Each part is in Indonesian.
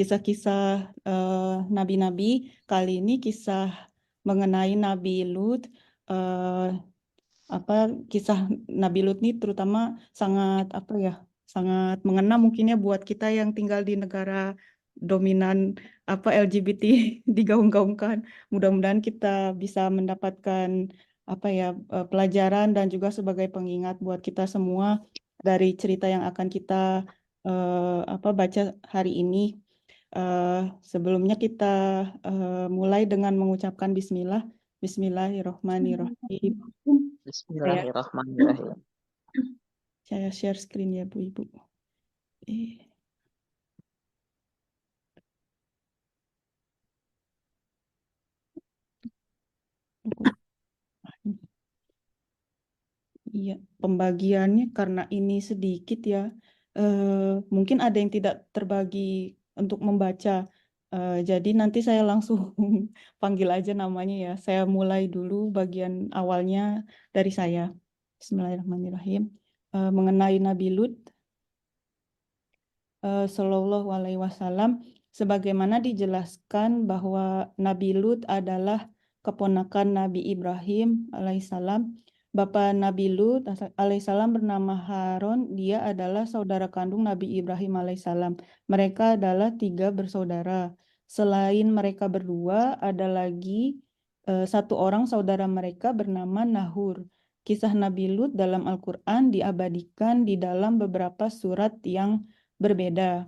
kisah-kisah nabi-nabi. Kali ini kisah mengenai Nabi Lut. eh, Kisah Nabi Lut ini terutama sangat sangat mengena mungkin ya buat kita yang tinggal di negara dominan LGBT digaung-gaungkan. Mudah-mudahan kita bisa mendapatkan pelajaran dan juga sebagai pengingat buat kita semua dari cerita yang akan kita baca hari ini. Sebelumnya kita mulai dengan mengucapkan Bismillah. Bismillahirrohmanirrohim. Saya, Bismillahirrahmanirrahim. saya share screen ya Bu Ibu. Iya, pembagiannya karena ini sedikit ya. Mungkin ada yang tidak terbagi untuk membaca. Jadi nanti saya langsung panggil aja namanya ya. Saya mulai dulu bagian awalnya dari saya. Bismillahirrahmanirrahim. Mengenai Nabi Lut, Sallallahu Alaihi Wasallam, sebagaimana dijelaskan bahwa Nabi Lut adalah keponakan Nabi Ibrahim alaihissalam. Bapak Nabi Lut alaihissalam bernama Harun. Dia adalah saudara kandung Nabi Ibrahim alaihissalam. Mereka adalah 3 bersaudara. Selain mereka berdua, ada lagi 1 orang saudara mereka bernama Nahur. Kisah Nabi Lut dalam Al-Quran diabadikan di dalam beberapa surat yang berbeda.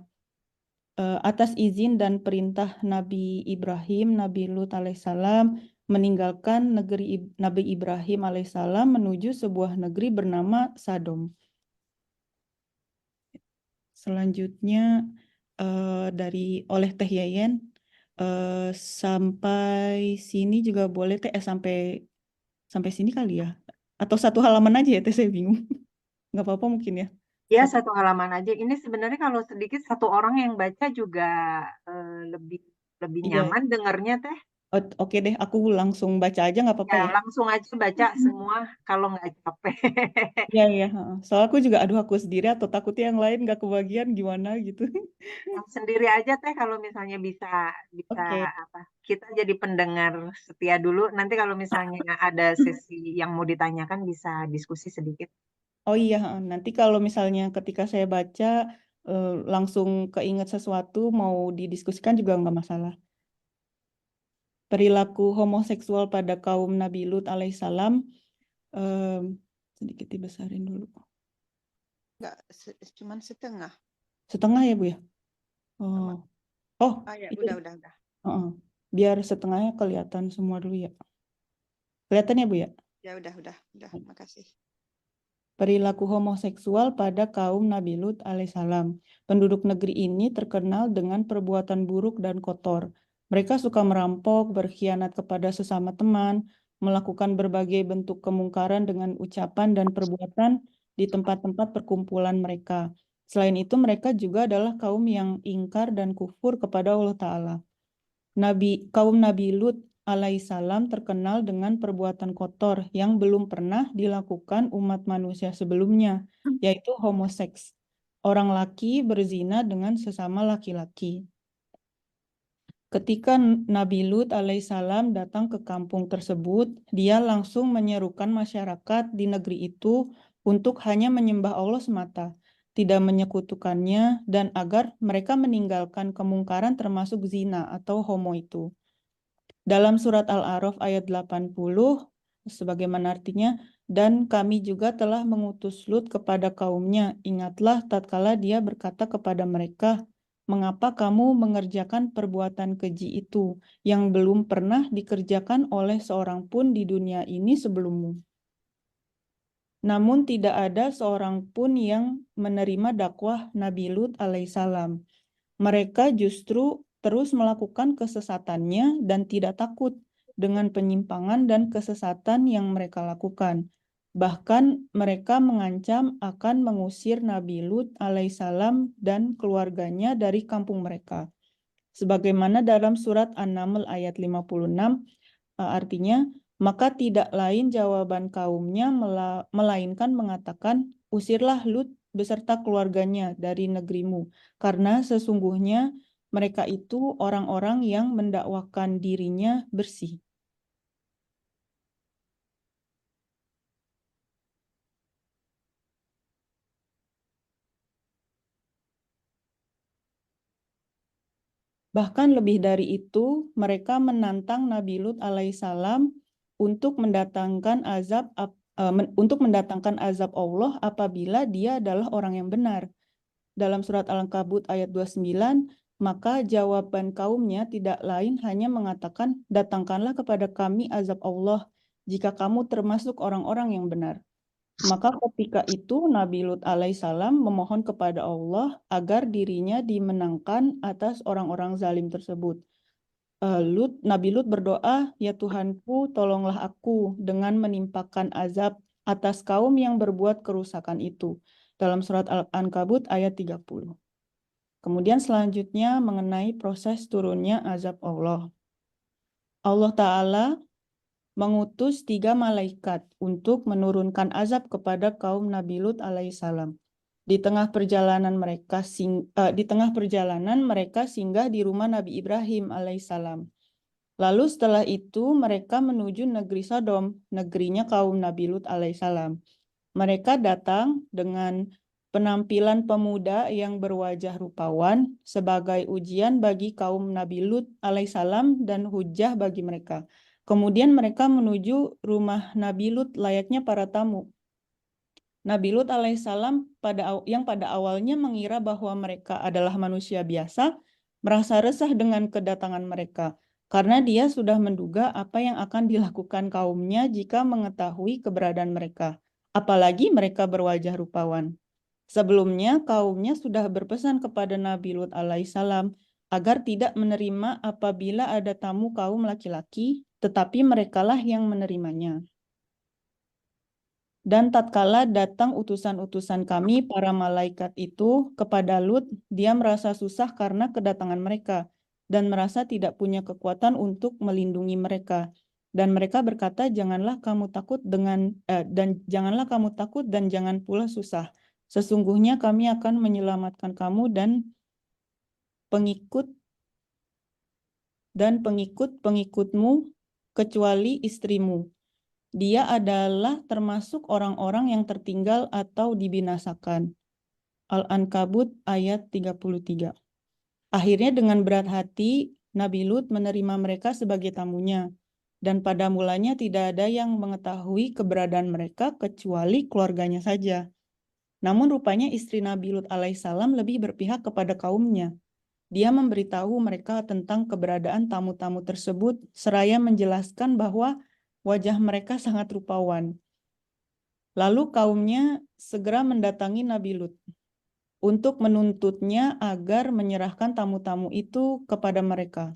Atas izin dan perintah Nabi Ibrahim, Nabi Lut alaihissalam meninggalkan negeri Nabi Ibrahim alaihissalam menuju sebuah negeri bernama Sadom. Selanjutnya dari oleh Teh Yayen, sampai sini juga boleh Teh, sampai sini kali ya, atau 1 halaman aja ya Teh, saya bingung. Nggak apa-apa mungkin ya. Ya, 1 halaman aja. Ini sebenarnya kalau sedikit 1 orang yang baca juga lebih Iya. nyaman dengarnya Teh. Oke deh, aku langsung baca aja nggak apa-apa Ya, ya. langsung aja baca semua kalau nggak capek. Iya, iya. Soalnya aku juga, aduh aku sendiri atau takutnya yang lain nggak kebagian gimana gitu. Yang sendiri aja Teh kalau misalnya bisa Oke. kita jadi pendengar setia dulu. Nanti kalau misalnya ada sesi yang mau ditanyakan bisa diskusi sedikit. Oh iya, nanti kalau misalnya ketika saya baca langsung keinget sesuatu mau didiskusikan juga nggak masalah. Perilaku homoseksual pada kaum Nabi Lut alaihissalam, sedikit dibesarin dulu. Enggak, cuman setengah. Setengah ya Bu ya? Oh, ya, itu. udah. Biar setengahnya kelihatan semua dulu ya. Kelihatan ya Bu ya? Ya udah, makasih. Perilaku homoseksual pada kaum Nabi Lut alaihissalam. Penduduk negeri ini terkenal dengan perbuatan buruk dan kotor. Mereka suka merampok, berkhianat kepada sesama teman, melakukan berbagai bentuk kemungkaran dengan ucapan dan perbuatan di tempat-tempat perkumpulan mereka. Selain itu, mereka juga adalah kaum yang ingkar dan kufur kepada Allah Ta'ala. Kaum Nabi Lut alaihissalam terkenal dengan perbuatan kotor yang belum pernah dilakukan umat manusia sebelumnya, yaitu homoseks. Orang laki berzina dengan sesama laki-laki. Ketika Nabi Lut alaihissalam datang ke kampung tersebut, dia langsung menyerukan masyarakat di negeri itu untuk hanya menyembah Allah semata, tidak menyekutukannya, dan agar mereka meninggalkan kemungkaran termasuk zina atau homo itu. Dalam surat Al-A'raf ayat 80, sebagaimana artinya, dan kami juga telah mengutus Lut kepada kaumnya. Ingatlah tatkala dia berkata kepada mereka, mengapa kamu mengerjakan perbuatan keji itu yang belum pernah dikerjakan oleh seorang pun di dunia ini sebelummu? Namun tidak ada seorang pun yang menerima dakwah Nabi Lut alaihissalam. Mereka justru terus melakukan kesesatannya dan tidak takut dengan penyimpangan dan kesesatan yang mereka lakukan. Bahkan mereka mengancam akan mengusir Nabi Lut alaihissalam dan keluarganya dari kampung mereka. Sebagaimana dalam surat An-Naml ayat 56, artinya, maka tidak lain jawaban kaumnya melainkan mengatakan, usirlah Lut beserta keluarganya dari negerimu, karena sesungguhnya mereka itu orang-orang yang mendakwakan dirinya bersih. Bahkan lebih dari itu, mereka menantang Nabi Lut alaihissalam untuk mendatangkan azab Allah apabila dia adalah orang yang benar. Dalam surat Al-Ankabut ayat 29, maka jawaban kaumnya tidak lain hanya mengatakan, datangkanlah kepada kami azab Allah jika kamu termasuk orang-orang yang benar. Maka ketika itu Nabi Lut alaihissalam memohon kepada Allah agar dirinya dimenangkan atas orang-orang zalim tersebut. Nabi Lut berdoa, ya Tuhanku, tolonglah aku dengan menimpakan azab atas kaum yang berbuat kerusakan itu. Dalam surat Al-Ankabut ayat 30. Kemudian selanjutnya mengenai proses turunnya azab Allah. Allah Ta'ala mengutus 3 malaikat untuk menurunkan azab kepada kaum Nabi Lut alaihissalam. Di tengah perjalanan mereka singgah di rumah Nabi Ibrahim alaihissalam. Lalu setelah itu mereka menuju negeri Sodom, negerinya kaum Nabi Lut alaihissalam. Mereka datang dengan penampilan pemuda yang berwajah rupawan sebagai ujian bagi kaum Nabi Lut alaihissalam dan hujah bagi mereka. Kemudian mereka menuju rumah Nabi Lut layaknya para tamu. Nabi Lut alaihissalam yang pada awalnya mengira bahwa mereka adalah manusia biasa, merasa resah dengan kedatangan mereka, karena dia sudah menduga apa yang akan dilakukan kaumnya jika mengetahui keberadaan mereka, apalagi mereka berwajah rupawan. Sebelumnya, kaumnya sudah berpesan kepada Nabi Lut alaihissalam agar tidak menerima apabila ada tamu kaum laki-laki, tetapi merekalah yang menerimanya. Dan tatkala datang utusan-utusan kami, para malaikat itu, kepada Lut, dia merasa susah karena kedatangan mereka, dan merasa tidak punya kekuatan untuk melindungi mereka. Dan mereka berkata, janganlah kamu takut dan jangan pula susah. Sesungguhnya kami akan menyelamatkan kamu dan pengikut-pengikutmu kecuali istrimu. Dia adalah termasuk orang-orang yang tertinggal atau dibinasakan. Al-Ankabut ayat 33. Akhirnya dengan berat hati, Nabi Lut menerima mereka sebagai tamunya. Dan pada mulanya tidak ada yang mengetahui keberadaan mereka kecuali keluarganya saja. Namun rupanya istri Nabi Lut alaihissalam lebih berpihak kepada kaumnya. Dia memberitahu mereka tentang keberadaan tamu-tamu tersebut, seraya menjelaskan bahwa wajah mereka sangat rupawan. Lalu kaumnya segera mendatangi Nabi Lut untuk menuntutnya agar menyerahkan tamu-tamu itu kepada mereka.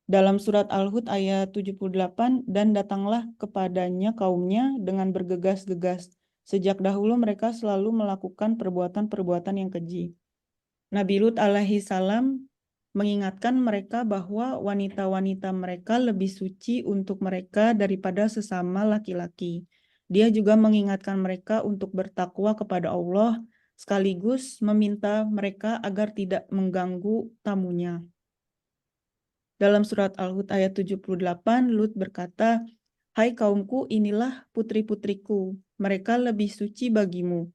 Dalam surat Al-Hud ayat 78, dan datanglah kepadanya kaumnya dengan bergegas-gegas. Sejak dahulu mereka selalu melakukan perbuatan-perbuatan yang keji. Nabi Lut alaihissalam mengingatkan mereka bahwa wanita-wanita mereka lebih suci untuk mereka daripada sesama laki-laki. Dia juga mengingatkan mereka untuk bertakwa kepada Allah, sekaligus meminta mereka agar tidak mengganggu tamunya. Dalam surat Al-Hud ayat 78, Lut berkata, hai kaumku, inilah putri-putriku, mereka lebih suci bagimu.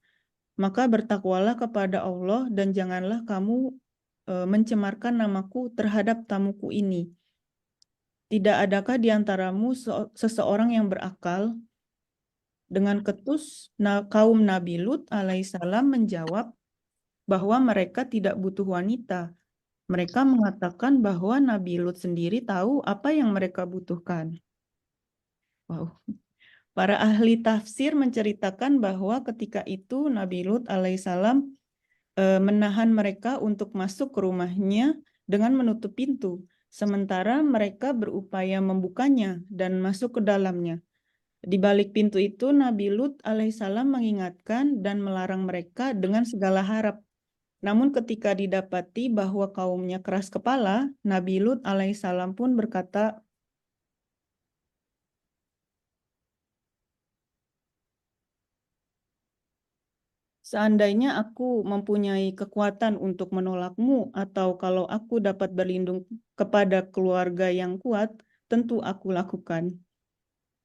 Maka bertakwalah kepada Allah dan janganlah kamu mencemarkan namaku terhadap tamuku ini. Tidak adakah di antaramu seseorang yang berakal? Dengan ketus, kaum Nabi Lut alaihissalam menjawab bahwa mereka tidak butuh wanita. Mereka mengatakan bahwa Nabi Lut sendiri tahu apa yang mereka butuhkan. Wow. Para ahli tafsir menceritakan bahwa ketika itu Nabi Lut alaihissalam menahan mereka untuk masuk ke rumahnya dengan menutup pintu, sementara mereka berupaya membukanya dan masuk ke dalamnya. Di balik pintu itu, Nabi Lut alaihissalam mengingatkan dan melarang mereka dengan segala harap. Namun ketika didapati bahwa kaumnya keras kepala, Nabi Lut alaihissalam pun berkata, Seandainya aku mempunyai kekuatan untuk menolakmu, atau kalau aku dapat berlindung kepada keluarga yang kuat, tentu aku lakukan.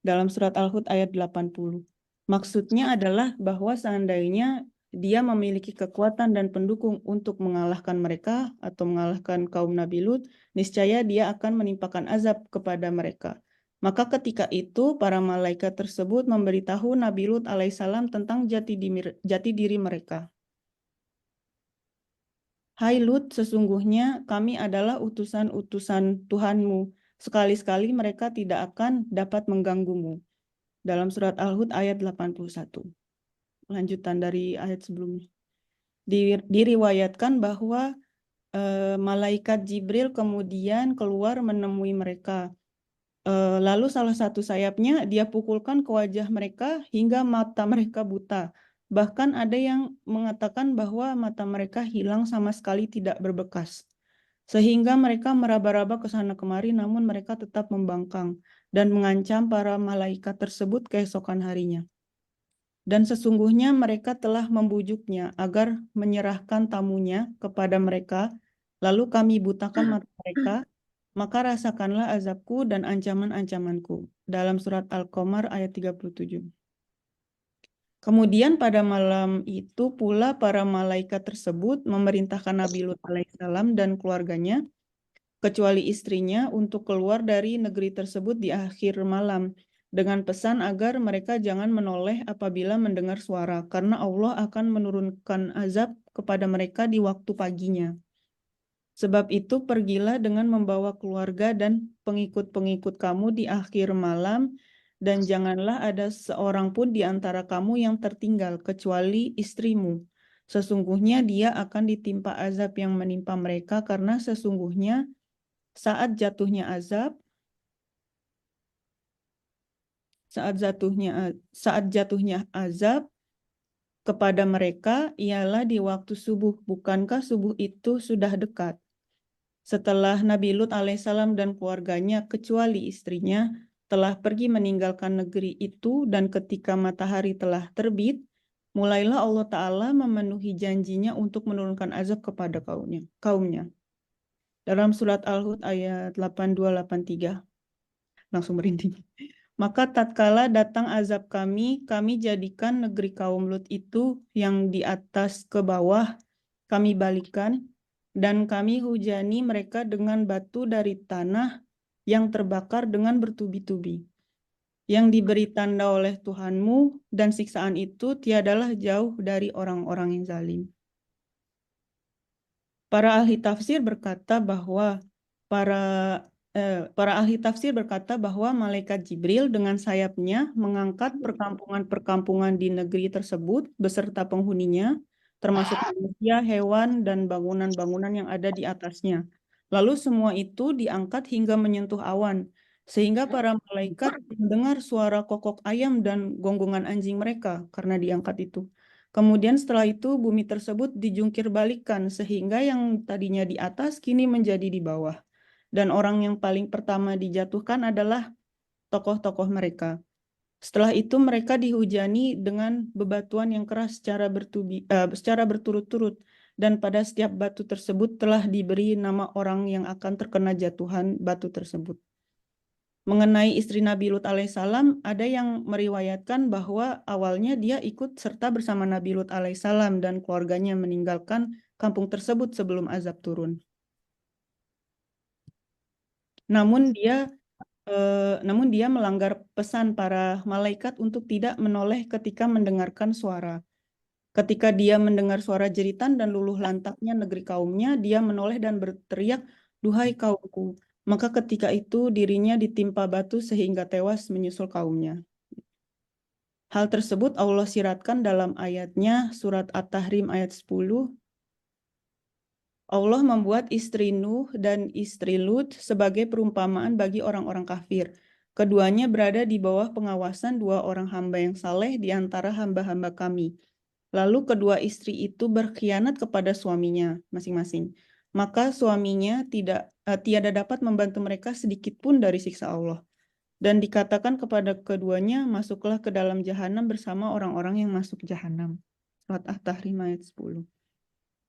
Dalam surat Al-Hud ayat 80. Maksudnya adalah bahwa seandainya dia memiliki kekuatan dan pendukung untuk mengalahkan mereka atau mengalahkan kaum Nabi Lut, niscaya dia akan menimpakan azab kepada mereka. Maka ketika itu para malaikat tersebut memberitahu Nabi Lut alaihissalam tentang jati diri mereka. Hai Lut, sesungguhnya kami adalah utusan-utusan Tuhanmu. Sekali-sekali mereka tidak akan dapat mengganggumu. Dalam surat Al-Hud ayat 81. Lanjutan dari ayat sebelumnya. Diriwayatkan bahwa malaikat Jibril kemudian keluar menemui mereka. Lalu salah satu sayapnya dia pukulkan ke wajah mereka hingga mata mereka buta. Bahkan ada yang mengatakan bahwa mata mereka hilang sama sekali tidak berbekas. Sehingga mereka meraba-raba ke sana kemari namun mereka tetap membangkang dan mengancam para malaikat tersebut keesokan harinya. Dan sesungguhnya mereka telah membujuknya agar menyerahkan tamunya kepada mereka, lalu kami butakan mata mereka, maka rasakanlah azabku dan ancaman-ancamanku. Dalam surat Al-Qamar ayat 37. Kemudian pada malam itu pula para malaikat tersebut memerintahkan Nabi Lut alaihissalam dan keluarganya, kecuali istrinya, untuk keluar dari negeri tersebut di akhir malam, dengan pesan agar mereka jangan menoleh apabila mendengar suara, karena Allah akan menurunkan azab kepada mereka di waktu paginya. Sebab itu pergilah dengan membawa keluarga dan pengikut-pengikut kamu di akhir malam, dan janganlah ada seorang pun di antara kamu yang tertinggal, kecuali istrimu. Sesungguhnya dia akan ditimpa azab yang menimpa mereka, karena sesungguhnya saat jatuhnya azab kepada mereka ialah di waktu subuh. Bukankah subuh itu sudah dekat? Setelah Nabi Lut alaihissalam dan keluarganya kecuali istrinya telah pergi meninggalkan negeri itu, dan ketika matahari telah terbit, mulailah Allah Ta'ala memenuhi janjinya untuk menurunkan azab kepada kaumnya. Dalam surat Al-Hud ayat 82-83. Langsung merinding. Maka tatkala datang azab kami jadikan negeri kaum Lut itu yang di atas ke bawah, kami balikan, dan kami hujani mereka dengan batu dari tanah yang terbakar dengan bertubi-tubi, yang diberi tanda oleh Tuhanmu, dan siksaan itu tiadalah jauh dari orang-orang yang zalim. Para ahli tafsir berkata bahwa malaikat Jibril dengan sayapnya mengangkat perkampungan-perkampungan di negeri tersebut beserta penghuninya, termasuk manusia, hewan, dan bangunan-bangunan yang ada di atasnya. Lalu semua itu diangkat hingga menyentuh awan, sehingga para malaikat mendengar suara kokok ayam dan gonggongan anjing mereka karena diangkat itu. Kemudian setelah itu bumi tersebut dijungkir balikkan, sehingga yang tadinya di atas kini menjadi di bawah. Dan orang yang paling pertama dijatuhkan adalah tokoh-tokoh mereka. Setelah itu mereka dihujani dengan bebatuan yang keras secara berturut-turut, dan pada setiap batu tersebut telah diberi nama orang yang akan terkena jatuhan batu tersebut. Mengenai istri Nabi Lut alaihissalam, ada yang meriwayatkan bahwa awalnya dia ikut serta bersama Nabi Lut alaihissalam dan keluarganya meninggalkan kampung tersebut sebelum azab turun. Namun dia melanggar pesan para malaikat untuk tidak menoleh ketika mendengarkan suara. Ketika dia mendengar suara jeritan dan luluh lantaknya negeri kaumnya, dia menoleh dan berteriak, "Duhai kaumku." Maka ketika itu dirinya ditimpa batu sehingga tewas menyusul kaumnya. Hal tersebut Allah siratkan dalam ayatnya surat At-Tahrim ayat 10. Allah membuat istri Nuh dan istri Lut sebagai perumpamaan bagi orang-orang kafir. Keduanya berada di bawah pengawasan dua orang hamba yang saleh di antara hamba-hamba kami. Lalu kedua istri itu berkhianat kepada suaminya masing-masing. Maka suaminya tiada dapat membantu mereka sedikit pun dari siksa Allah. Dan dikatakan kepada keduanya, masuklah ke dalam jahanam bersama orang-orang yang masuk jahanam. surat At-Tahrim ayat 10.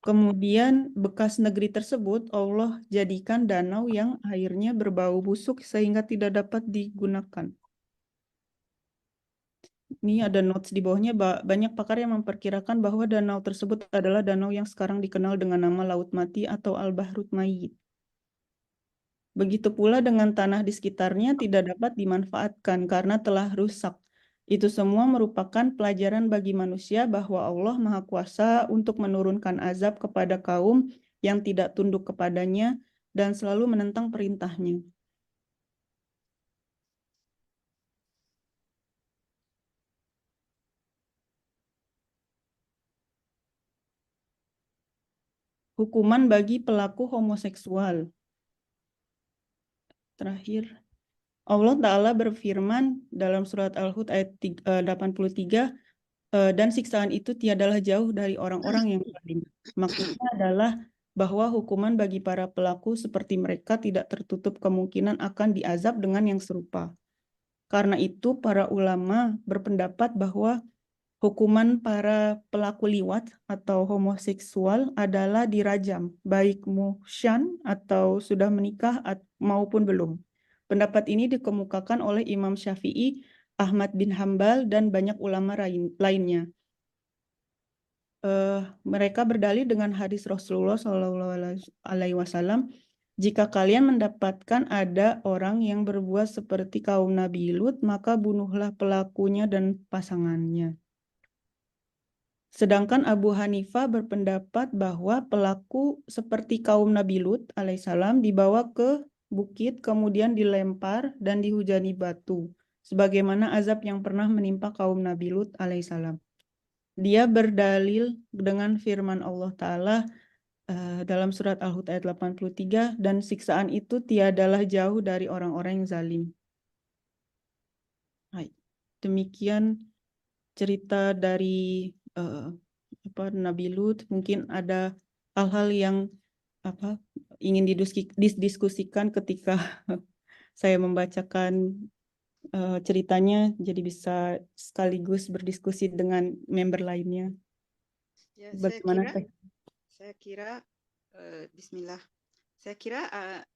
Kemudian bekas negeri tersebut Allah jadikan danau yang airnya berbau busuk sehingga tidak dapat digunakan. Ini ada notes di bawahnya, banyak pakar yang memperkirakan bahwa danau tersebut adalah danau yang sekarang dikenal dengan nama Laut Mati atau Al-Bahrut Mayyit. Begitu pula dengan tanah di sekitarnya tidak dapat dimanfaatkan karena telah rusak. Itu semua merupakan pelajaran bagi manusia bahwa Allah Maha Kuasa untuk menurunkan azab kepada kaum yang tidak tunduk kepadanya dan selalu menentang perintahnya. Hukuman bagi pelaku homoseksual. Terakhir, Allah Ta'ala berfirman dalam surat Al-Hud ayat 83, dan siksaan itu tiadalah jauh dari orang-orang yang zalim. Maksudnya adalah bahwa hukuman bagi para pelaku seperti mereka tidak tertutup kemungkinan akan diazab dengan yang serupa. Karena itu para ulama berpendapat bahwa hukuman para pelaku liwat atau homoseksual adalah dirajam, baik muhsan atau sudah menikah maupun belum. Pendapat ini dikemukakan oleh Imam Syafi'i, Ahmad bin Hambal, dan banyak ulama lainnya. Mereka berdalil dengan hadis Rasulullah SAW, jika kalian mendapatkan ada orang yang berbuat seperti kaum Nabi Lut, maka bunuhlah pelakunya dan pasangannya. Sedangkan Abu Hanifah berpendapat bahwa pelaku seperti kaum Nabi Lut alaihissalam dibawa ke bukit kemudian dilempar dan dihujani batu, sebagaimana azab yang pernah menimpa kaum Nabi Lut alaihissalam. Dia berdalil dengan firman Allah Ta'ala dalam surat Al-Hud ayat 83, dan siksaan itu tiadalah jauh dari orang-orang yang zalim. Hai. Demikian cerita dari Nabi Lut. Mungkin ada hal-hal yang ingin didiskusikan ketika saya membacakan ceritanya, jadi bisa sekaligus berdiskusi dengan member lainnya. Ya, Bagaimana? saya kira Bismillah. Saya kira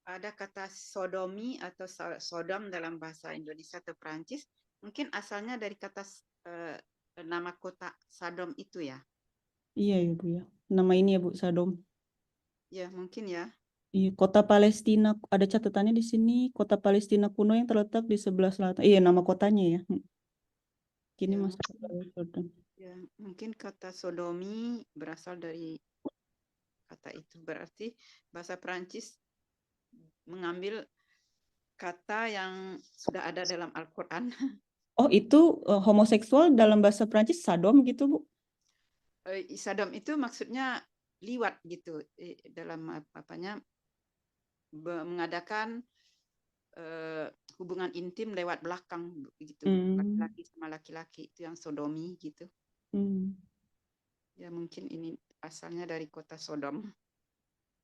ada kata sodomi atau sodom dalam bahasa Indonesia atau Perancis. Mungkin asalnya dari kata nama kota Sodom itu ya. Iya ya Bu ya. Nama ini ya Bu, Sodom. Ya, mungkin ya. Iya, kota Palestina, ada catatannya di sini, kota Palestina kuno yang terletak di sebelah selatan. Iya, nama kotanya ya. Kini Ya, masuk ke Jordan. Ya, mungkin kata sodomi berasal dari kata itu. Berarti bahasa Perancis mengambil kata yang sudah ada dalam Al-Quran. Oh, itu homoseksual dalam bahasa Perancis Sodom gitu Bu? Sodom itu maksudnya liwat gitu, dalam mengadakan hubungan intim lewat belakang gitu, laki-laki sama laki-laki, itu yang sodomi gitu. Ya mungkin ini asalnya dari kota Sodom.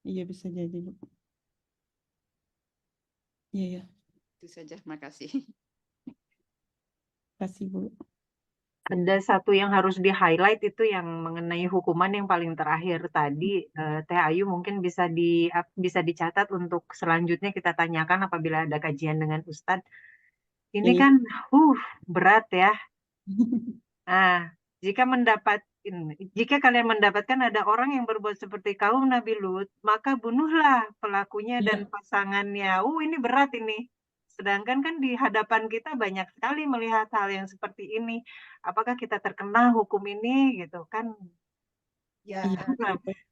Iya bisa jadi Bu. Iya ya. Itu saja, makasih. Kasih Bu. Ada satu yang harus di-highlight itu yang mengenai hukuman yang paling terakhir tadi. Teh Ayu mungkin bisa dicatat untuk selanjutnya kita tanyakan apabila ada kajian dengan Ustadz. Ini Iya. kan berat ya. Nah, jika kalian mendapatkan ada orang yang berbuat seperti kaum Nabi Lut, maka bunuhlah pelakunya dan pasangannya. Ini berat ini. Sedangkan kan di hadapan kita banyak sekali melihat hal yang seperti ini. Apakah kita terkena hukum ini gitu kan? Ya,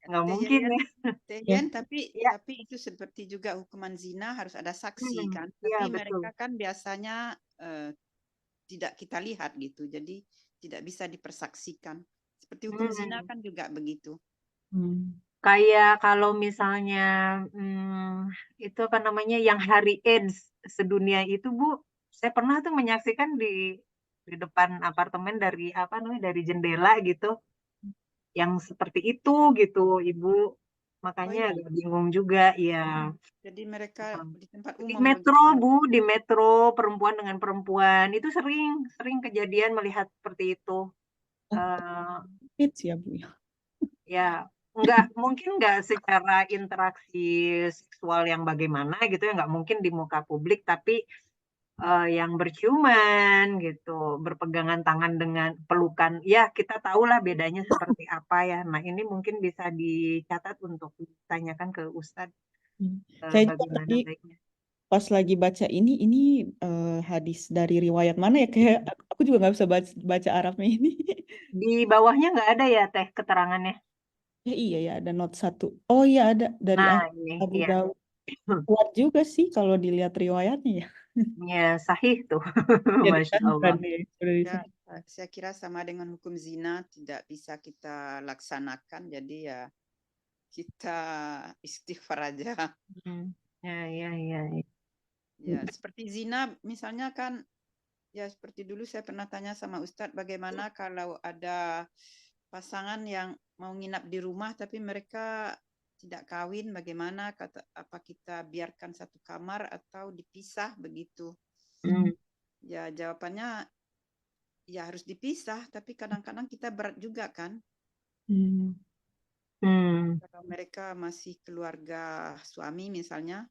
nggak mungkin ya. Tehian, tapi itu seperti juga hukuman zina harus ada saksi kan. Tapi mereka kan biasanya tidak kita lihat gitu. Jadi tidak bisa dipersaksikan. Seperti hukum zina kan juga begitu. Kayak kalau misalnya itu apa namanya yang hari AIDS sedunia itu Bu, saya pernah tuh menyaksikan di depan apartemen dari dari jendela gitu, yang seperti itu gitu Ibu, makanya agak bingung juga ya. Jadi mereka di tempat umum. Di metro Bu, di metro perempuan dengan perempuan itu sering kejadian melihat seperti itu. hits ya Bu ya. Ya, mungkin nggak secara interaksi seksual yang bagaimana gitu ya, nggak mungkin di muka publik, tapi yang berciuman gitu, berpegangan tangan dengan pelukan, ya kita tahulah bedanya seperti apa ya. Nah ini mungkin bisa dicatat untuk ditanyakan ke Ustadz Saya juga bagaimana tadi baiknya. pas lagi baca ini hadis dari riwayat mana ya, kayak aku juga nggak bisa baca Arabnya ini. Di bawahnya nggak ada ya Teh keterangannya. Ya iya ya, ada note 1. Oh iya ada dari Nah ini Abu ya, Daud. Kuat juga sih kalau dilihat riwayatnya ya. ya sahih tuh, Ya Masya disahkan Allah. ya. Sudah Ya, disahkan. saya kira sama dengan hukum zina tidak bisa kita laksanakan, jadi ya kita istighfar aja. Hmm. Ya. Ya, seperti zina misalnya kan, ya seperti dulu saya pernah tanya sama Ustadz bagaimana kalau ada pasangan yang mau nginap di rumah tapi mereka tidak kawin, bagaimana apa kita biarkan satu kamar atau dipisah begitu? Hmm. Ya jawabannya ya harus dipisah, tapi kadang-kadang kita berat juga kan. Kalau mereka masih keluarga suami misalnya,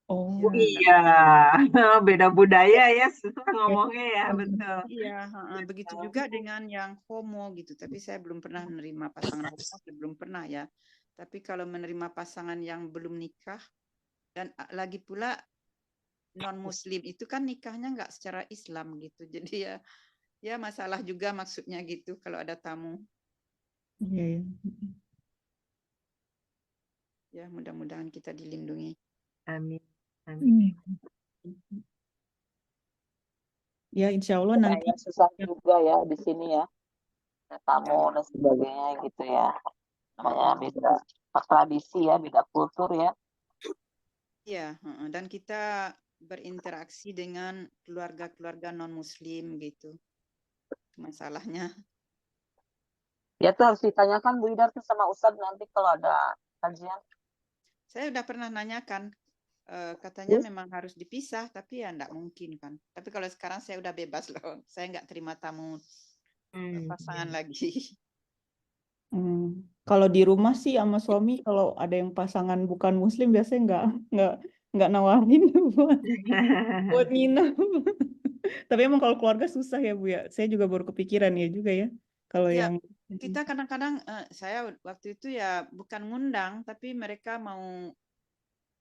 Oh. ya Iya, beda budaya ya, susah ngomongnya ya, betul. iya, begitu juga dengan yang homo gitu. Tapi saya belum pernah menerima pasangan homo, belum pernah ya. Tapi kalau menerima pasangan yang belum nikah, dan lagi pula non Muslim itu kan nikahnya nggak secara Islam gitu. Jadi ya masalah juga maksudnya gitu kalau ada tamu. Iya, iya. Ya mudah-mudahan kita dilindungi. Amin. Amin. Ya insya Allah Ya, nanti ya, susah juga ya di sini ya, ada tamu dan sebagainya gitu ya. Namanya beda tradisi ya, beda kultur ya. Iya, dan kita berinteraksi dengan keluarga-keluarga non-Muslim gitu. Masalahnya. Ya tuh harus ditanyakan Bu Ida tuh sama Ustadz nanti kalau ada kajian. Saya udah pernah nanyakan, katanya memang harus dipisah, tapi ya enggak mungkin kan. Tapi kalau sekarang saya udah bebas loh, saya nggak terima tamu pasangan lagi. Kalau di rumah sih sama suami, kalau ada yang pasangan bukan Muslim biasanya nggak nawarin buat nginep. Tapi emang kalau keluarga susah ya Bu ya. Saya juga baru kepikiran ya juga ya. Kalau Ya, yang kita kadang-kadang, saya waktu itu ya bukan ngundang, tapi mereka mau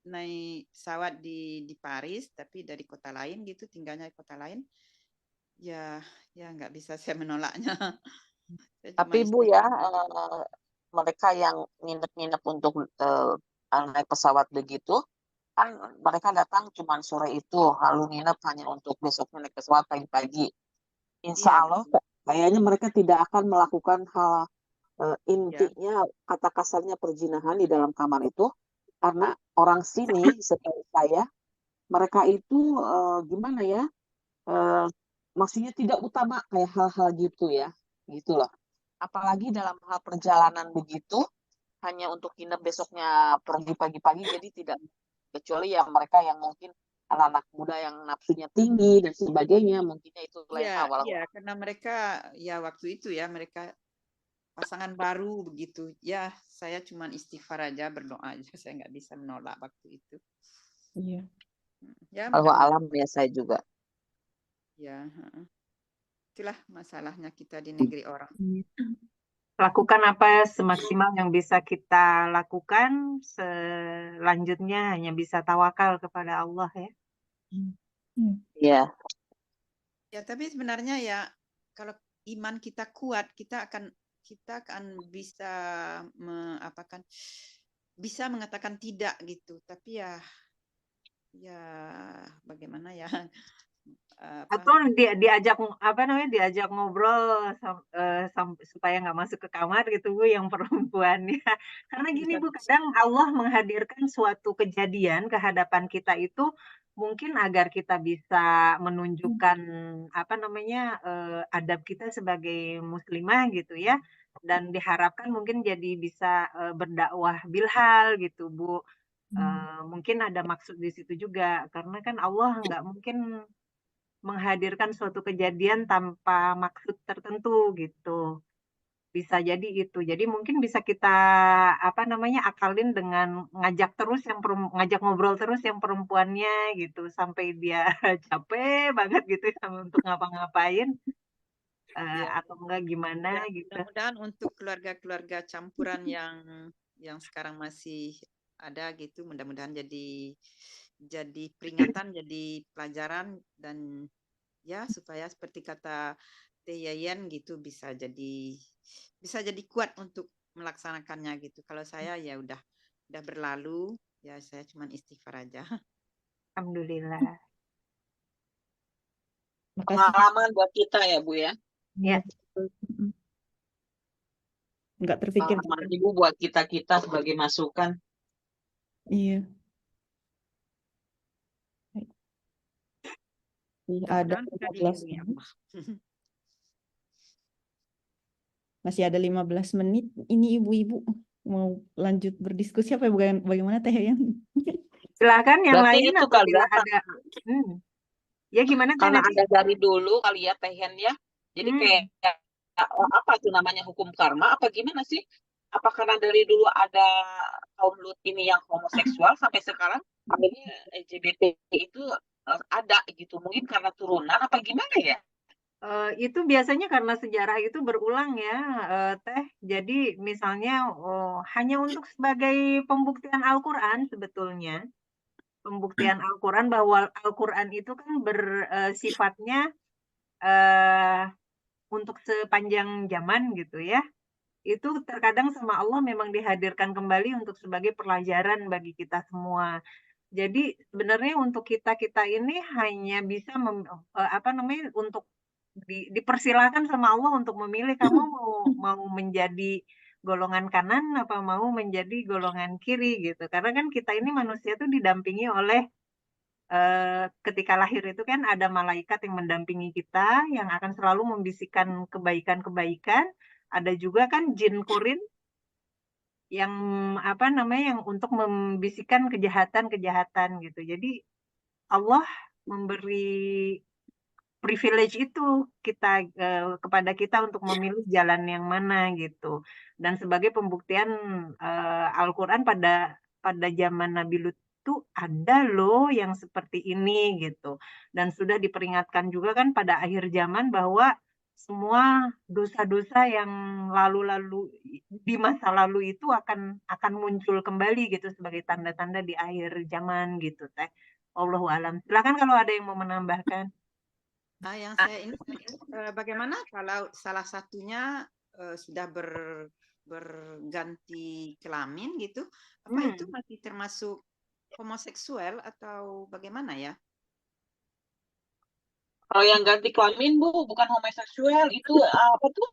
naik pesawat di Paris, tapi dari kota lain gitu, tinggalnya di kota lain. Ya nggak bisa saya menolaknya. Saya cuma Tapi Bu ya, istighfar. mereka yang nginep-nginep untuk naik pesawat begitu, kan mereka datang cuma sore itu, lalu nginep hanya untuk besoknya naik pesawat pagi-pagi. Insya Iya, Allah, betul. kayaknya mereka tidak akan melakukan hal Ya, intinya, kata kasarnya perzinahan di dalam kamar itu, karena orang sini, setahu saya, mereka itu gimana ya, maksudnya tidak utama kayak hal-hal gitu ya, gitu loh. Apalagi dalam hal perjalanan begitu, hanya untuk nginep besoknya pergi pagi-pagi, jadi tidak, kecuali ya mereka yang mungkin anak-anak muda yang nafsunya tinggi dan sebagainya, mungkinnya itu lain hal. iya, karena mereka ya waktu itu ya mereka pasangan baru begitu. Ya, saya cuma istighfar aja, berdoa aja. Saya nggak bisa menolak waktu itu. iya. Ya, Kalau mudah-mudahan. alam ya saya juga. Ya, itulah masalahnya kita di negeri orang. Lakukan apa semaksimal yang bisa kita lakukan, selanjutnya hanya bisa tawakal kepada Allah ya. Iya. Ya, tapi sebenarnya ya kalau iman kita kuat, kita akan bisa bisa mengatakan tidak gitu. Tapi ya bagaimana ya? Atau diajak diajak ngobrol supaya nggak masuk ke kamar gitu Bu, yang perempuan ya. Karena gini Bu, kadang Allah menghadirkan suatu kejadian ke hadapan kita itu mungkin agar kita bisa menunjukkan adab kita sebagai muslimah gitu ya, dan diharapkan mungkin jadi bisa berdakwah bilhal gitu Bu. Mungkin ada maksud di situ juga, karena kan Allah nggak mungkin menghadirkan suatu kejadian tanpa maksud tertentu gitu. Bisa jadi itu. Jadi mungkin bisa kita akalin dengan ngajak ngobrol terus yang perempuannya gitu sampai dia capek banget gitu untuk ngapa-ngapain Ya, atau enggak gimana gitu. mudah-mudahan untuk keluarga-keluarga campuran yang sekarang masih ada gitu, mudah-mudahan jadi peringatan, jadi pelajaran, dan ya supaya seperti kata Teh Yayan gitu bisa jadi kuat untuk melaksanakannya gitu. Kalau saya ya udah berlalu, ya saya cuman istighfar aja. Alhamdulillah. Makasih. Pengalaman buat kita ya Bu ya. Ya. Nggak terpikir. Pengalaman Ibu buat kita sebagai masukan. Iya. Ada Mudah-mudahan kita 15 dilindungi menit. Allah. Masih ada 15 menit. Ini ibu-ibu mau lanjut berdiskusi apa bagaimana Teh Yayan? Silakan yang Berarti lain itu kali apabila ya, ada. Ya gimana Teh karena nanti? ada dari dulu kali ya Teh Hen ya. Jadi kayak apa itu namanya hukum karma apa gimana sih? Apa karena dari dulu ada kaum Lut ini yang homoseksual sampai sekarang akhirnya LGBT itu ada gitu, mungkin karena turunan apa gimana ya? Itu biasanya karena sejarah itu berulang ya, Teh. Jadi misalnya hanya untuk sebagai pembuktian Al-Quran sebetulnya. Pembuktian Al-Quran bahwa Al-Quran itu kan bersifatnya untuk sepanjang zaman gitu ya. Itu terkadang sama Allah memang dihadirkan kembali untuk sebagai pelajaran bagi kita semua. Jadi sebenarnya untuk kita ini hanya bisa untuk dipersilakan sama Allah untuk memilih kamu mau menjadi golongan kanan apa mau menjadi golongan kiri gitu. Karena kan kita ini manusia tuh didampingi oleh ketika lahir itu kan ada malaikat yang mendampingi kita yang akan selalu membisikkan kebaikan-kebaikan. Ada juga kan jin kurin yang yang untuk membisikkan kejahatan-kejahatan gitu. Jadi Allah memberi privilege itu kepada kita untuk memilih jalan yang mana gitu. Dan sebagai pembuktian Al-Quran pada zaman Nabi Lut itu ada loh yang seperti ini gitu. Dan sudah diperingatkan juga kan pada akhir zaman bahwa semua dosa-dosa yang lalu-lalu di masa lalu itu akan muncul kembali gitu sebagai tanda-tanda di akhir zaman gitu Teh. Allahu alam. Silakan kalau ada yang mau menambahkan. Yang saya ini bagaimana kalau salah satunya sudah berganti kelamin gitu, apa itu masih termasuk homoseksual atau bagaimana ya? Kalau yang ganti kelamin Bu bukan homoseksual, itu apa tuh?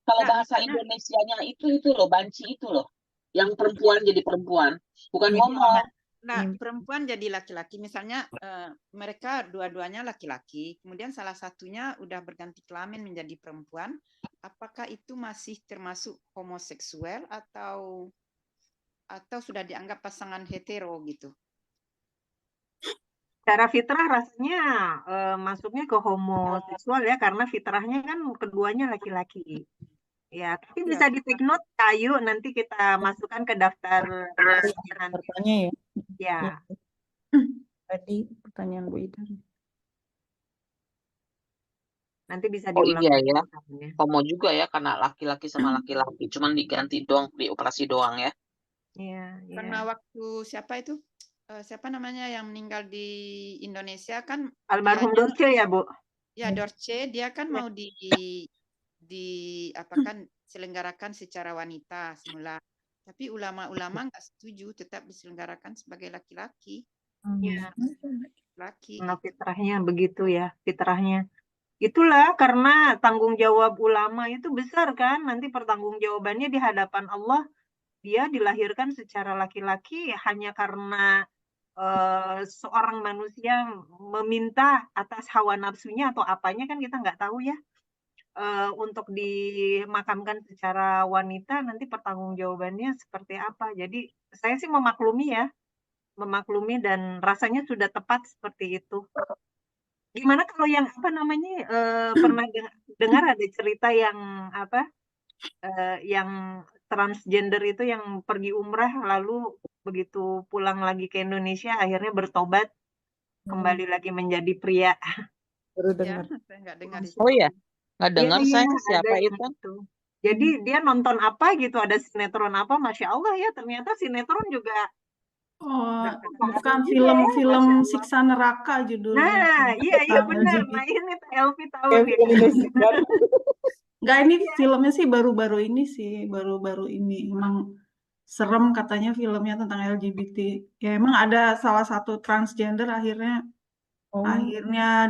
Kalau bahasa Indonesianya itu loh, banci itu loh. Yang perempuan jadi perempuan, bukan homo. Nah, perempuan jadi laki-laki, misalnya mereka dua-duanya laki-laki, kemudian salah satunya udah berganti kelamin menjadi perempuan, apakah itu masih termasuk homoseksual atau sudah dianggap pasangan hetero gitu? Secara fitrah rasanya masuknya ke homoseksual ya, karena fitrahnya kan keduanya laki-laki. Ya, tapi bisa di take note, Ayu, nanti kita masukkan ke daftar pertanyaan ya. Ya. Tadi pertanyaan Bu Ida. Nanti bisa Oh diulang. iya ya, homo juga ya, karena laki-laki sama laki-laki, cuman diganti doang, dioperasi doang ya. Iya. Karena waktu siapa namanya yang meninggal di Indonesia kan Almarhum Dorce ya, Bu? Ya, Dorce dia kan mau diselenggarakan secara wanita semula. Tapi ulama-ulama nggak setuju, tetap diselenggarakan sebagai laki-laki. Iya. Laki. Nah, fitrahnya begitu ya, fitrahnya. Itulah karena tanggung jawab ulama itu besar kan, nanti pertanggungjawabannya di hadapan Allah, dia dilahirkan secara laki-laki hanya karena seorang manusia meminta atas hawa nafsunya atau apanya kan kita nggak tahu ya. Untuk dimakamkan secara wanita nanti pertanggungjawabannya seperti apa. Jadi saya sih memaklumi dan rasanya sudah tepat seperti itu. Gimana kalau yang pernah dengar ada cerita yang yang transgender itu yang pergi umrah lalu begitu pulang lagi ke Indonesia akhirnya bertobat kembali lagi menjadi pria. Baru Ya, dengar. saya nggak dengar itu. Oh iya, nggak Iya, dengar iya, saya ada siapa yang itu. gitu. Jadi dia nonton apa gitu, ada sinetron apa, Masya Allah ya, ternyata sinetron juga Oh, berkata bukan juga ya, film Masya Allah. Siksa Neraka judulnya Nah, iya tentang benar. LGBT. Nah ini Elvi tahu Ya, nih. film Indosiar. Enggak, ini filmnya sih baru-baru ini sih, baru-baru ini. Emang serem katanya filmnya tentang LGBT. Ya emang ada salah satu transgender akhirnya Oh.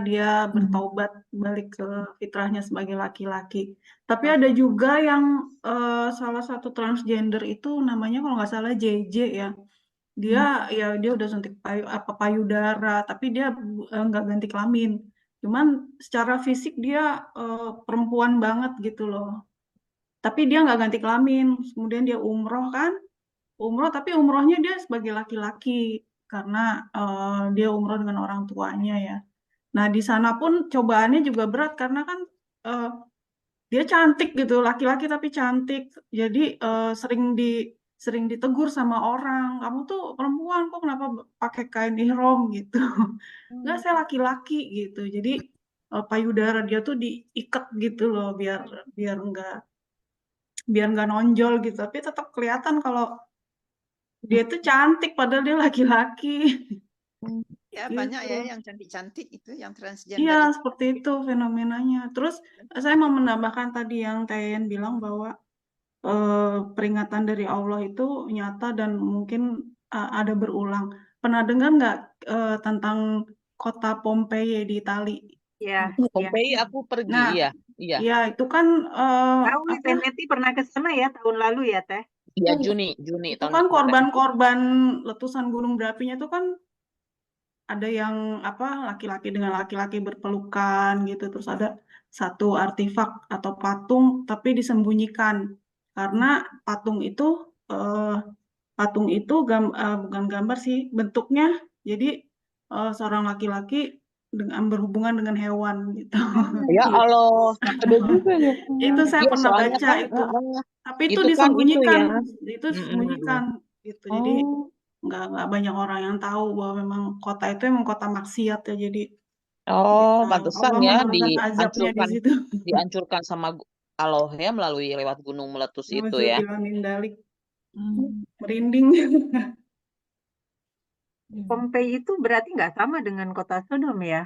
dia bertaubat balik ke fitrahnya sebagai laki-laki. Tapi ada juga yang salah satu transgender itu namanya kalau nggak salah JJ ya. Dia udah suntik payudara, tapi dia nggak ganti kelamin. Cuman secara fisik dia perempuan banget gitu loh. Tapi dia nggak ganti kelamin. Kemudian dia umroh kan, tapi umrohnya dia sebagai laki-laki karena dia umroh dengan orang tuanya ya. Nah di sana pun cobaannya juga berat karena kan dia cantik gitu, laki-laki tapi cantik. Jadi sering ditegur sama orang, kamu tuh perempuan kok kenapa pakai kain ihrom gitu. Enggak, saya laki-laki gitu. Jadi payudara dia tuh diikat gitu loh biar biar nggak nonjol gitu. Tapi tetap kelihatan kalau dia tuh cantik padahal dia laki-laki. Ya, Gitu. banyak ya yang cantik-cantik itu, yang transgender Iya, itu. seperti itu fenomenanya. Terus saya mau menambahkan tadi yang Tayen bilang bahwa peringatan dari Allah itu nyata dan mungkin ada berulang. Pernah dengar nggak tentang kota Pompei di Itali? Iya, iya. Pompei aku pergi, Nah, iya, iya. ya itu kan Tahu nih, Teneti pernah ke sana ya tahun lalu ya, Teh? Iya, Juni itu tahun kan kemarin. korban-korban letusan gunung berapinya itu kan ada yang laki-laki dengan laki-laki berpelukan gitu, terus ada satu artefak atau patung tapi disembunyikan karena patung itu bukan gambar sih, bentuknya jadi seorang laki-laki dengan berhubungan dengan hewan gitu. Ya Allah, ada juga ya. Itu saya Iya, pernah soalnya baca kan, itu. Tapi itu itu kan itu disembunyikan, ya. itu disembunyikan gitu. Jadi nggak banyak orang yang tahu bahwa memang kota itu emang kota maksiat ya. Jadi Oh, Allah pantesan ya menurunkan azabnya di situ. dihancurkan sama Allah ya melalui lewat gunung meletus itu ya. Nauzubillah min dzalik. Merinding. Pompei itu berarti nggak sama dengan kota Sodom ya?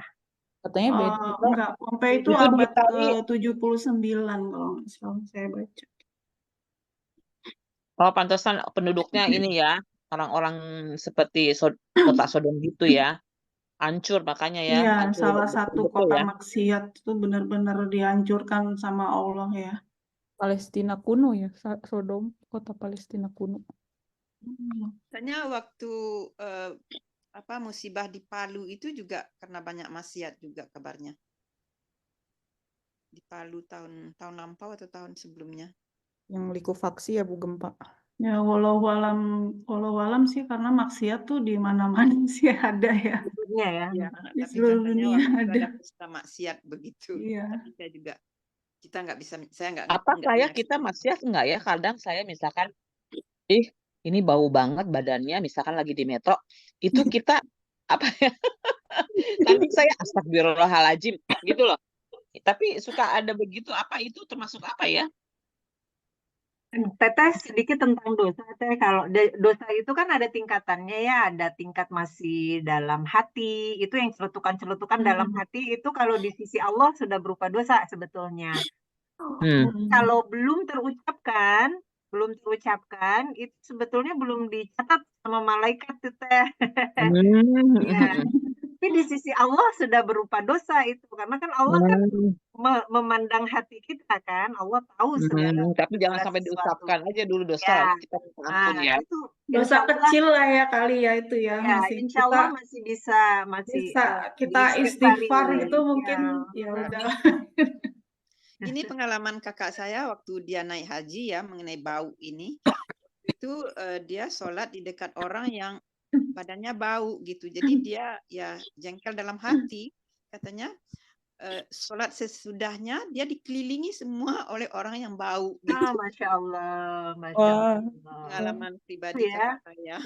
Katanya beda. Enggak, Pompei itu Itu di abad Itali. ke-79 kalau nggak salah saya baca. Oh, pantesan penduduknya ini ya, orang-orang seperti kota Sodom gitu ya. Hancur makanya ya, Iya, hancur salah satu betul kota ya. maksiat itu benar-benar dihancurkan sama Allah ya. Palestina kuno ya, Sodom, kota Palestina kuno. Misalnya waktu musibah di Palu itu juga karena banyak maksiat juga kabarnya. Di Palu tahun lampau atau tahun sebelumnya. Yang likuifaksi ya Bu gempa. Ya walau sih karena maksiat tuh di mana-mana sih ada ya. Iya ya. Ya, Di tapi seluruh katanya dunia waktu itu ada. ada pesta maksiat begitu. Iya. Tapi kita nggak bisa, saya nggak. Apa kayak kita maksiat enggak ya? Kadang saya misalkan, ini bau banget badannya, misalkan lagi di metro, itu kita apa ya? Kadang saya astagfirullahaladzim gitu loh. Tapi suka ada begitu, apa itu termasuk apa ya? Teteh sedikit tentang dosa, Teh. Kalau dosa itu kan ada tingkatannya ya, ada tingkat masih dalam hati, itu yang celutukan-celutukan dalam hati itu kalau di sisi Allah sudah berupa dosa sebetulnya. Kalau belum terucapkan itu sebetulnya belum dicatat sama malaikat tuh, Teh. Ya. Tapi di sisi Allah sudah berupa dosa itu, karena kan Allah kan memandang hati kita kan, Allah tahu segala. Tapi jangan segala sampai sesuatu. diucapkan aja dulu dosa, Ya. kita ampun ya. Itu Dosa kecil lah ya kali ya itu ya, ya, masih insya Allah masih bisa kita istighfar diistighfari. itu mungkin ya udah. Ini pengalaman kakak saya waktu dia naik haji ya, mengenai bau ini. Itu dia sholat di dekat orang yang badannya bau gitu. Jadi dia ya jengkel dalam hati, katanya sholat sesudahnya dia dikelilingi semua oleh orang yang bau gitu. Masya Allah, Masya Wah, Allah. Pengalaman pribadi Ya, kakak saya.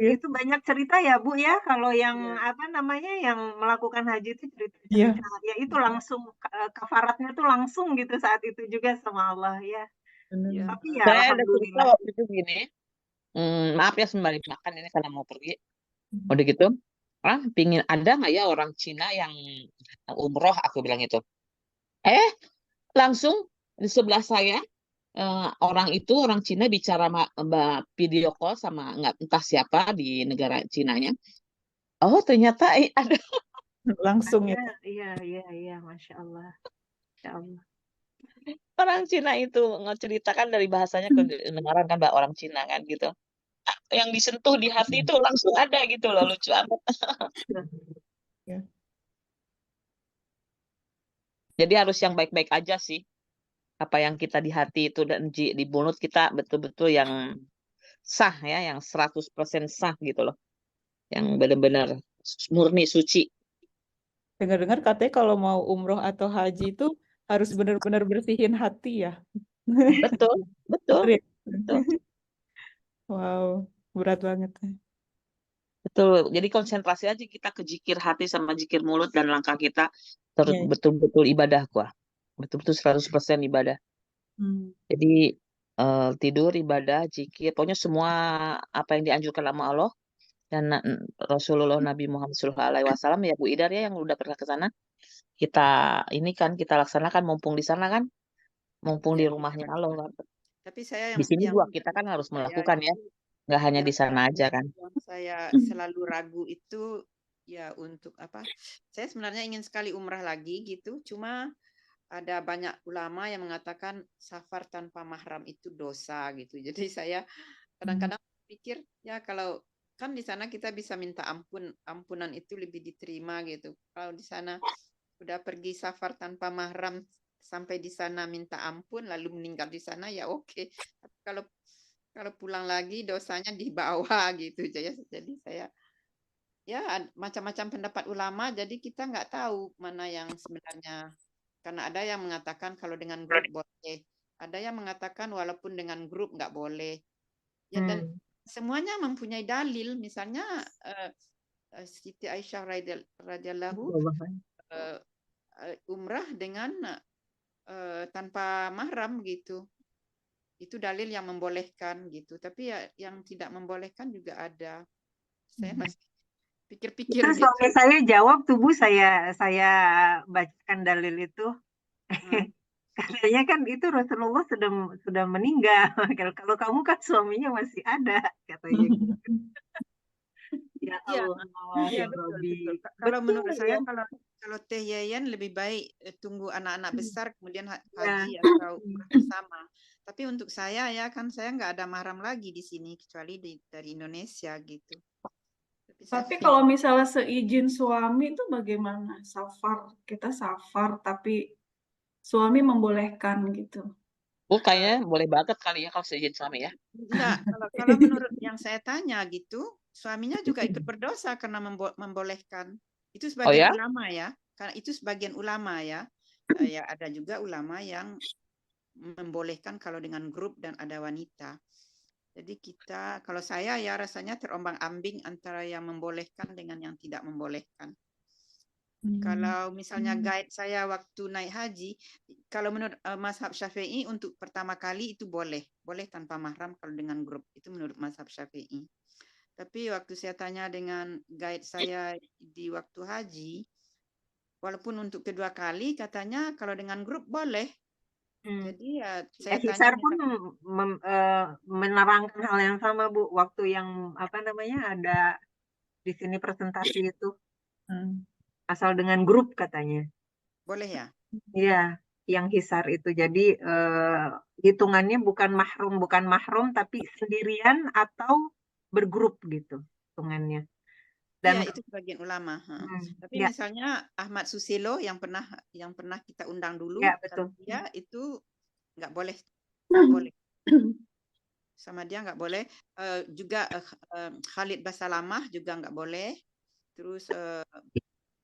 iya, itu banyak cerita ya Bu ya, kalau yang Iya. apa namanya yang melakukan haji itu iya, cerita-cerita ya itu langsung kafaratnya tuh langsung gitu saat itu juga sama Allah ya. benar. Iya. Tapi ya Saya ada cerita alhamdulillah. waktu itu gini. Maaf ya sembari makan ini karena mau pergi. Udah gitu, pingin ada nggak ya orang Cina yang umroh? Aku bilang itu. Langsung di sebelah saya orang Cina bicara video call sama nggak entah siapa di negara Cinanya. Oh ternyata ada Langsung ya. Iya, Masya Allah. Masya Allah. orang Cina itu ngeceritakan dari bahasanya kedengaran kan Mbak orang Cina kan gitu. Yang disentuh di hati itu langsung ada gitu loh, lucu amat. Ya. Jadi harus yang baik-baik aja sih. Apa yang kita di hati itu dan di mulut kita betul-betul yang sah ya, yang 100% sah gitu loh. Yang benar-benar murni suci. Dengar-dengar katanya kalau mau umroh atau haji itu harus benar-benar bersihin hati ya. Betul, betul, Betul ya? betul. Wow, berat banget. Betul. Jadi konsentrasi aja kita ke zikir hati sama zikir mulut dan langkah kita Iya. betul-betul ibadah gua. Betul-betul 100% ibadah. Jadi tidur, ibadah, zikir, pokoknya semua apa yang dianjurkan sama Allah dan Rasulullah Nabi Muhammad SAW ya Bu Idar ya yang udah pernah ke sana. Kita ini kan kita laksanakan mumpung di sana kan, mumpung di Ya. rumahnya Allah kan. Tapi saya Di sini yang juga kita kan harus melakukan ya, nggak hanya di sana aja kan. yang saya selalu ragu itu ya untuk apa? Saya sebenarnya ingin sekali umrah lagi gitu, cuma ada banyak ulama yang mengatakan safar tanpa mahram itu dosa gitu. Jadi saya kadang-kadang pikir ya kalau kan di sana kita bisa minta ampunan itu lebih diterima gitu. Kalau di sana udah pergi safar tanpa mahram sampai di sana minta ampun lalu meninggal di sana ya oke. Tapi kalau pulang lagi dosanya di bawah gitu. Jadi saya ya macam-macam pendapat ulama jadi kita nggak tahu mana yang sebenarnya. Karena ada yang mengatakan kalau dengan grup boleh, ada yang mengatakan walaupun dengan grup nggak boleh. Ya dan semuanya mempunyai dalil. Misalnya Siti Aisyah radhiyallahu umrah dengan tanpa mahram gitu. Itu dalil yang membolehkan gitu. Tapi ya yang tidak membolehkan juga ada. Saya masih pikir-pikir Terus gitu. suami saya jawab tuh Bu, saya bacakan dalil itu. Katanya kan itu Rasulullah sudah meninggal. Kalau kamu kan suaminya masih ada katanya. Ya Iya, Allah, iya ya betul, Rabbi. betul. Kalau Betul menurut saya ya. kalau Teh Yayan lebih baik tunggu anak-anak besar kemudian Ya. haji atau umrah bersama. Tapi untuk saya ya kan saya nggak ada mahram lagi di sini kecuali dari Indonesia gitu. Tapi kalau misalnya seizin suami itu bagaimana? Kita safar tapi suami membolehkan gitu. Kayaknya boleh banget kali ya kalau seizin suami ya. Enggak, kalau menurut yang saya tanya gitu, suaminya juga ikut berdosa karena membolehkan. Itu sebagian ulama ya. Karena itu sebagian ulama ya. Ya ada juga ulama yang membolehkan kalau dengan grup dan ada wanita. Jadi kalau saya ya rasanya terombang-ambing antara yang membolehkan dengan yang tidak membolehkan. Kalau misalnya guide saya waktu naik haji, kalau menurut mazhab Syafi'i untuk pertama kali itu boleh tanpa mahram kalau dengan grup, itu menurut mazhab Syafi'i. Tapi waktu saya tanya dengan guide saya di waktu haji, walaupun untuk kedua kali katanya kalau dengan grup boleh. Jadi ya saya Hisar tanya pun menerangkan hal yang sama Bu, waktu yang apa namanya ada di sini presentasi itu. Asal dengan grup katanya. Boleh ya? Iya, yang hisar itu. Jadi hitungannya bukan mahrum tapi sendirian atau bergrup gitu hitungannya. Dan ya itu sebagian ulama. Tapi ya. misalnya Ahmad Susilo yang pernah kita undang dulu, Ya, betul. Dia itu nggak boleh, sama dia nggak boleh. Juga Khalid Basalamah juga nggak boleh. Terus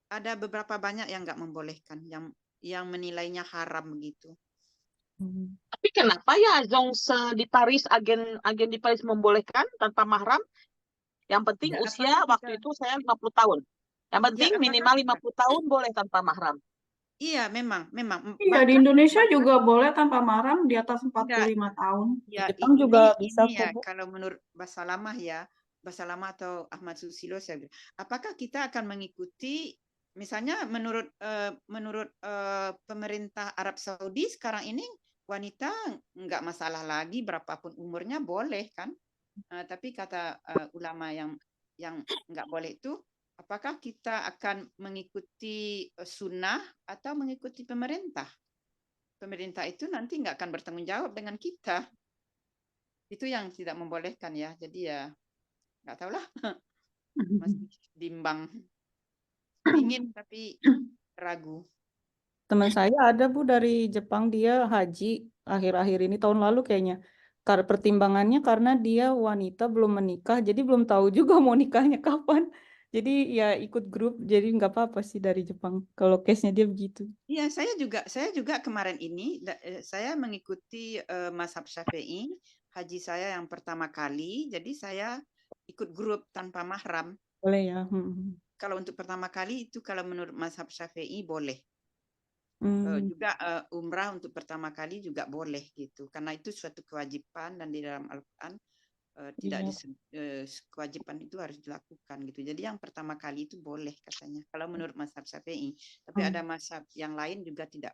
ada beberapa banyak yang nggak membolehkan, yang menilainya haram gitu. Tapi kenapa ya Zong di Paris, agen di Paris membolehkan tanpa mahram? Yang penting Ya, usia apakah waktu kita- itu saya 50 tahun. Yang Ya, penting apakah minimal kita- 50 tahun boleh tanpa mahram. Iya, memang. Iya, di Indonesia juga boleh tanpa mahram di atas 45 tahun. Ya, Jepang juga bisa ini kok, ya, Bu. kalau menurut Bahasa Lama atau Ahmad Susilo saya bilang, apakah kita akan mengikuti misalnya menurut pemerintah Arab Saudi sekarang ini wanita nggak masalah lagi berapapun umurnya boleh kan? Tapi kata ulama yang nggak boleh itu, apakah kita akan mengikuti sunnah atau mengikuti pemerintah? Pemerintah itu nanti nggak akan bertanggung jawab dengan kita. Itu yang tidak membolehkan ya. Jadi ya nggak tahu lah. Masih bimbang. Pingin tapi ragu. Teman saya ada Bu dari Jepang, dia haji akhir-akhir ini tahun lalu kayaknya. Karena pertimbangannya karena dia wanita belum menikah, jadi belum tahu juga mau nikahnya kapan. Jadi ya ikut grup, jadi nggak apa-apa sih dari Jepang. Kalau case-nya dia begitu. Iya, saya juga kemarin ini saya mengikuti mazhab Syafi'i, haji saya yang pertama kali, jadi saya ikut grup tanpa mahram. Boleh ya. Kalau untuk pertama kali itu kalau menurut mazhab Syafi'i boleh. Juga umrah untuk pertama kali juga boleh gitu, karena itu suatu kewajiban dan di dalam Al-Quran kewajiban itu harus dilakukan gitu. Jadi yang pertama kali itu boleh katanya kalau menurut mazhab Syafi'i. Tapi ada mazhab yang lain juga tidak.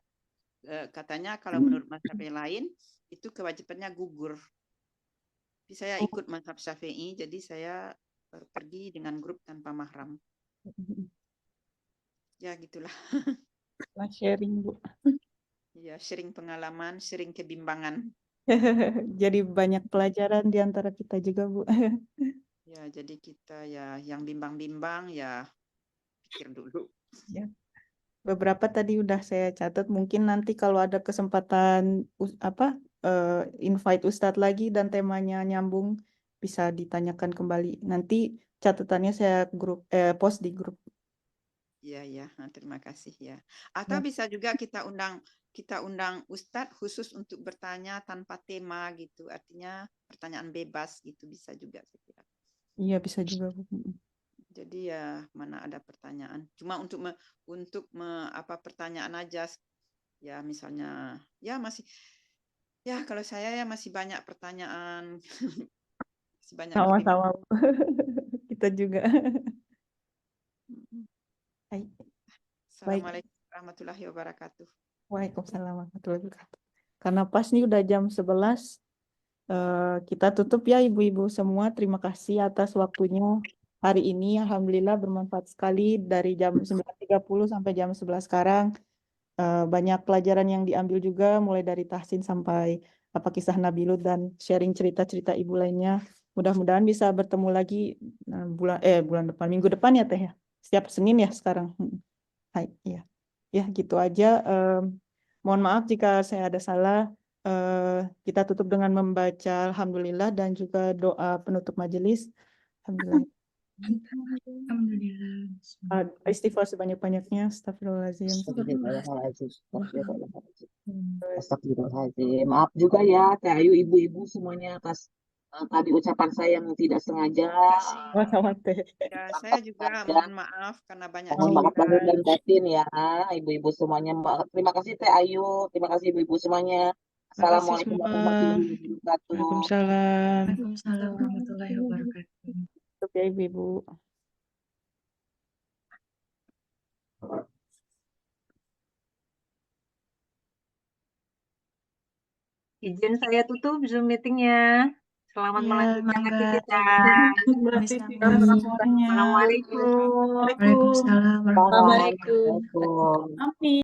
Katanya kalau menurut mazhab yang lain itu kewajibannya gugur. Tapi saya ikut mazhab Syafi'i, jadi saya pergi dengan grup tanpa mahram. Ya gitulah. Sharing Bu. Ya, sharing pengalaman, sharing kebimbangan. Jadi banyak pelajaran di antara kita juga Bu. Ya, jadi kita ya yang bimbang-bimbang ya pikir dulu. Ya. Beberapa tadi udah saya catat, mungkin nanti kalau ada kesempatan invite Ustadz lagi dan temanya nyambung bisa ditanyakan kembali. Nanti catatannya saya post di grup. Ya, terima kasih ya. Atau bisa juga kita undang Ustadz khusus untuk bertanya tanpa tema gitu. Artinya pertanyaan bebas gitu bisa juga saya kira. Iya, bisa juga Bu. Jadi ya mana ada pertanyaan. Cuma untuk pertanyaan aja. Ya misalnya ya masih kalau saya ya masih banyak pertanyaan. Masih banyak Sama-sama Bu. Kita juga. Baik. Assalamualaikum warahmatullahi wabarakatuh. Waalaikumsalam warahmatullahi wabarakatuh. Karena pas nih udah jam 11, kita tutup ya ibu-ibu semua. Terima kasih atas waktunya hari ini. Alhamdulillah bermanfaat sekali dari jam 9.30 sampai jam 11 sekarang. Banyak pelajaran yang diambil juga mulai dari tahsin sampai kisah Nabi Lut dan sharing cerita-cerita ibu lainnya. Mudah-mudahan bisa bertemu lagi bulan depan, minggu depan ya Teh ya. Setiap Senin ya sekarang. Hai, ya. Ya, gitu aja. Mohon maaf jika saya ada salah. Kita tutup dengan membaca Alhamdulillah dan juga doa penutup majelis. Alhamdulillah. Istighfar sebanyak-banyaknya. Astagfirullahaladzim. Astagfirullahaladzim. Maaf juga ya Teh Ayu, ibu-ibu semuanya atas tadi ucapan saya yang tidak sengaja. Sama Teh. Ya, saya juga mohon maaf karena banyak Mohon maaf lahir dan batin ya, ibu-ibu semuanya. Terima kasih Teh Ayu, terima kasih ibu-ibu semuanya. Assalamualaikum warahmatullahi wabarakatuh. Waalaikumsalam. Waalaikumsalam warahmatullahi wabarakatuh. Tutup ya ibu-ibu. Izin saya tutup Zoom meetingnya. Selamat Ya, melanjutkan mangga. aktivitas. Kami-kami. Assalamualaikum. Waalaikumsalam warahmatullahi wabarakatuh. Assalamualaikum. Amin.